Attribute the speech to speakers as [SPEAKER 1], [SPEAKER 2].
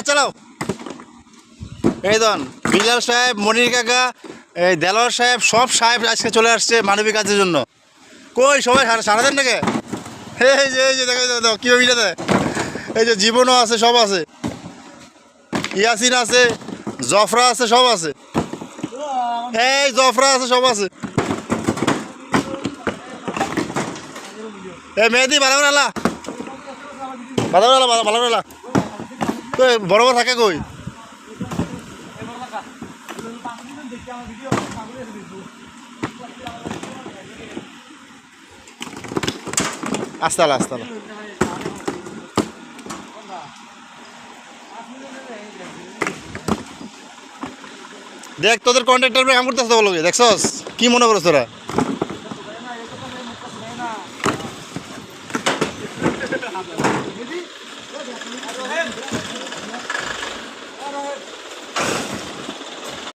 [SPEAKER 1] চালাও। এই দন বিলাল সাহেব, মনির কাকা, এই দেলোয়ার সাহেব, সব সাহেব আজকে চলে আসছে মানবিক কাজের জন্য। কই সবাই সারা দেন নাকি? এই যে দেখো দেখো কীভাবে মিলে দেয়। এই যে জীবনও আছে, সব আছে, ইয়াসিন আছে, জফরা আছে, সব আছে। এই জফরা আছে, সব আছে। এই মেহেদি ভালো করে আলা, ভালো করে আলা, ভালো করে আলা। কই বড় বড় থাকে কই? আস্তালা আস্তালা। দেখ তোদের কন্ট্রাক্টর কাম করতেছে তো বলো, দেখছস কি মনে করছ তোরা?